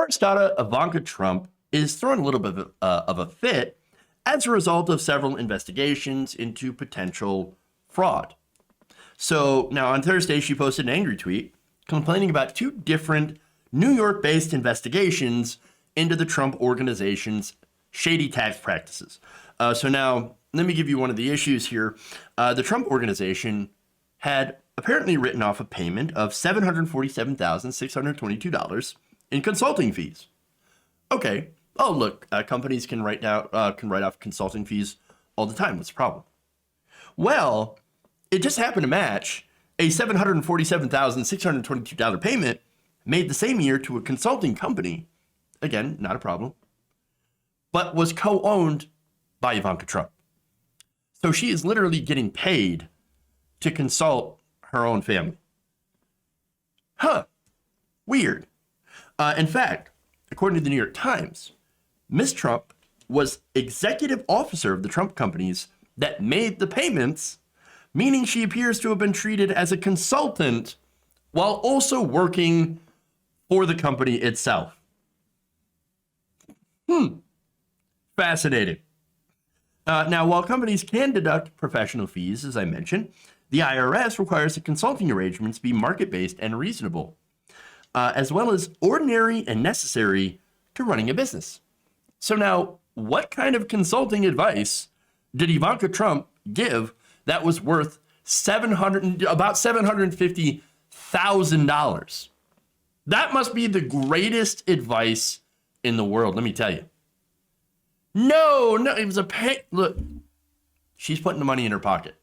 First data, Ivanka Trump is throwing a little bit of a fit as a result of several investigations into potential fraud. So now on Thursday, she posted an angry tweet complaining about two different New York-based investigations into the Trump organization's shady tax practices. So now, let me give you one of the issues here. The Trump organization had apparently written off a payment of $747,622 in consulting fees. Okay. Oh, look, companies can write off consulting fees all the time. What's the problem? Well, it just happened to match a $747,622 payment made the same year to a consulting company. Again, not a problem, but was co-owned by Ivanka Trump. So she is literally getting paid to consult her own family. Huh. Weird. In fact, according to the New York Times, Ms. Trump was executive officer of the Trump companies that made the payments, meaning she appears to have been treated as a consultant while also working for the company itself. Fascinating. Now, while companies can deduct professional fees, as I mentioned, the IRS requires that consulting arrangements be market-based and reasonable, as well as ordinary and necessary to running a business. So now, what kind of consulting advice did Ivanka Trump give that was worth about $750,000? That must be the greatest advice in the world, let me tell you. No, it was a pay. Look, she's putting the money in her pocket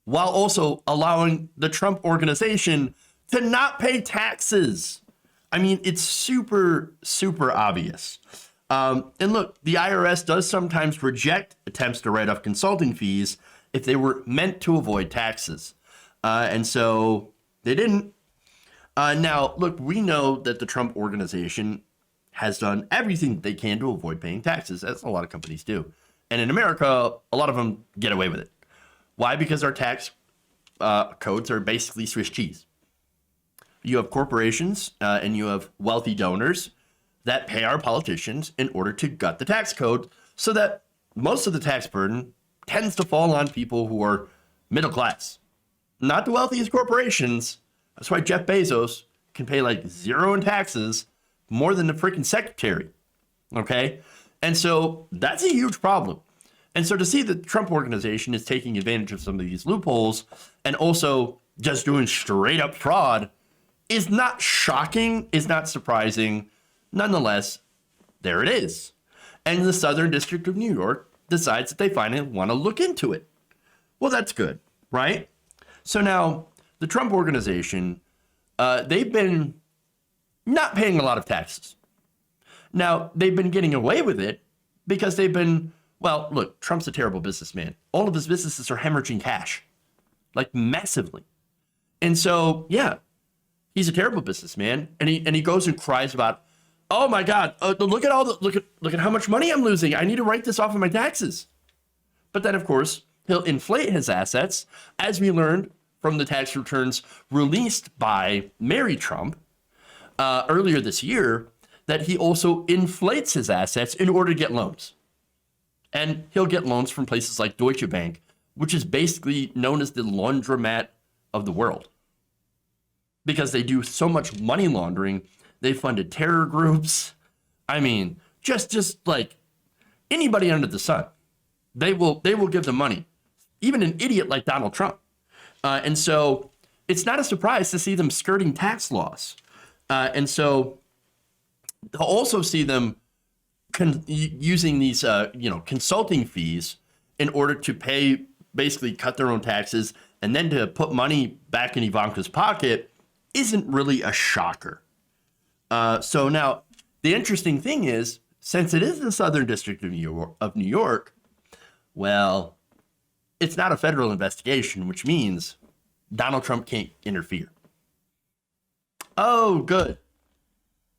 while also allowing the Trump organization to not pay taxes. I mean, it's super, super obvious. And look, the IRS does sometimes reject attempts to write off consulting fees if they were meant to avoid taxes. And so they didn't. Now, look, we know that the Trump organization has done everything they can to avoid paying taxes, as a lot of companies do. And in America, a lot of them get away with it. Why? Because our tax codes are basically Swiss cheese. You have corporations and you have wealthy donors that pay our politicians in order to gut the tax code so that most of the tax burden tends to fall on people who are middle class, not the wealthiest corporations. That's why Jeff Bezos can pay like zero in taxes, more than the freaking secretary. Okay. And so that's a huge problem. And so to see the Trump organization is taking advantage of some of these loopholes and also just doing straight up fraud is not shocking, is not surprising. Nonetheless, there it is. And the Southern District of New York decides that they finally want to look into it. Well, that's good, right? So now the Trump organization, they've been not paying a lot of taxes. Now, they've been getting away with it because they've been, well, look, Trump's a terrible businessman. All of his businesses are hemorrhaging cash, like massively. And so, yeah, he's a terrible businessman. And he goes and cries about, oh my God, look at how much money I'm losing. I need to write this off of my taxes. But then, of course, he'll inflate his assets, as we learned from the tax returns released by Mary Trump earlier this year, that he also inflates his assets in order to get loans. And he'll get loans from places like Deutsche Bank, which is basically known as the laundromat of the world. Because they do so much money laundering, they funded terror groups. I mean, just like anybody under the sun, they will give them money. Even an idiot like Donald Trump. And so it's not a surprise to see them skirting tax laws. And so to also see them using these, consulting fees in order to pay, basically cut their own taxes, and then to put money back in Ivanka's pocket isn't really a shocker. So now the interesting thing is, since it is the Southern District of New York, well, it's not a federal investigation, which means Donald Trump can't interfere. Oh, good.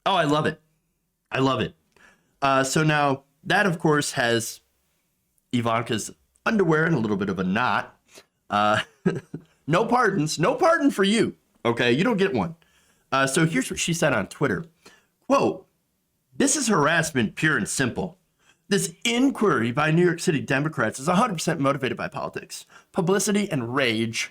Oh, I love it. I love it. So now that, of course, has Ivanka's underwear in a little bit of a knot. No pardons. No pardon for you. Okay, you don't get one. So here's what she said on Twitter. Quote, This is harassment, pure and simple. This inquiry by New York City Democrats is 100% motivated by politics, publicity, and rage.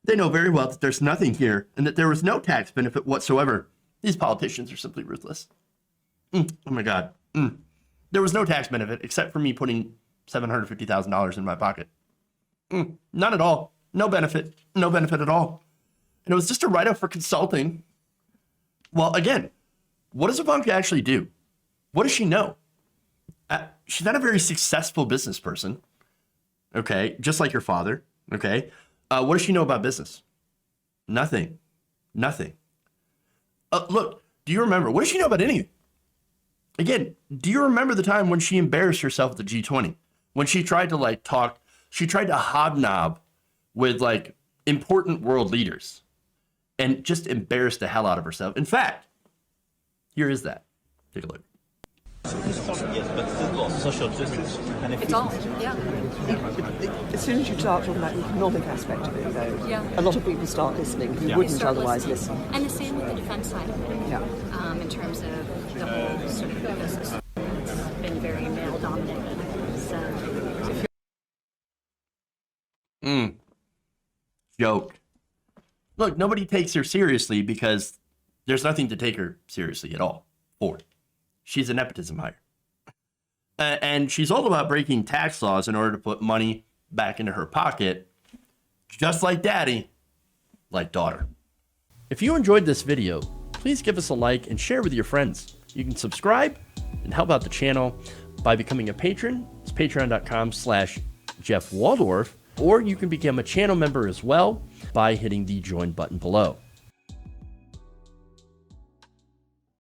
They know very well that there's nothing here and that there was no tax benefit whatsoever. These politicians are simply ruthless. Oh my God. There was no tax benefit except for me putting $750,000 in my pocket. None at all. No benefit. No benefit at all. And it was just a write-off for consulting. Well, again, what does Ivanka actually do? What does she know? She's not a very successful business person. Okay. Just like your father. Okay. What does she know about business? Nothing. Nothing. Look, do you remember? What does she know about anything? Again, do you remember the time when she embarrassed herself at the G20? When she tried to she tried to hobnob with important world leaders and just embarrassed the hell out of herself. In fact, here is that. Take a look. Yes, but it's all social justice. And It's all, yeah. As soon as you start talking about the economic aspect of it, though, Yeah. a lot of people start listening who Yeah. wouldn't Start otherwise listening. listen. And the same with the defense side of it. Yeah. In terms of the whole sort of ecosystem. It's been very male dominated. So Joke. Look, nobody takes her seriously because there's nothing to take her seriously at all for. She's a nepotism hire. And she's all about breaking tax laws in order to put money back into her pocket, just like daddy, like daughter. If you enjoyed this video, please give us a like and share with your friends. You can subscribe and help out the channel by becoming a patron. It's patreon.com/Jeff Waldorf, or you can become a channel member as well by hitting the join button below.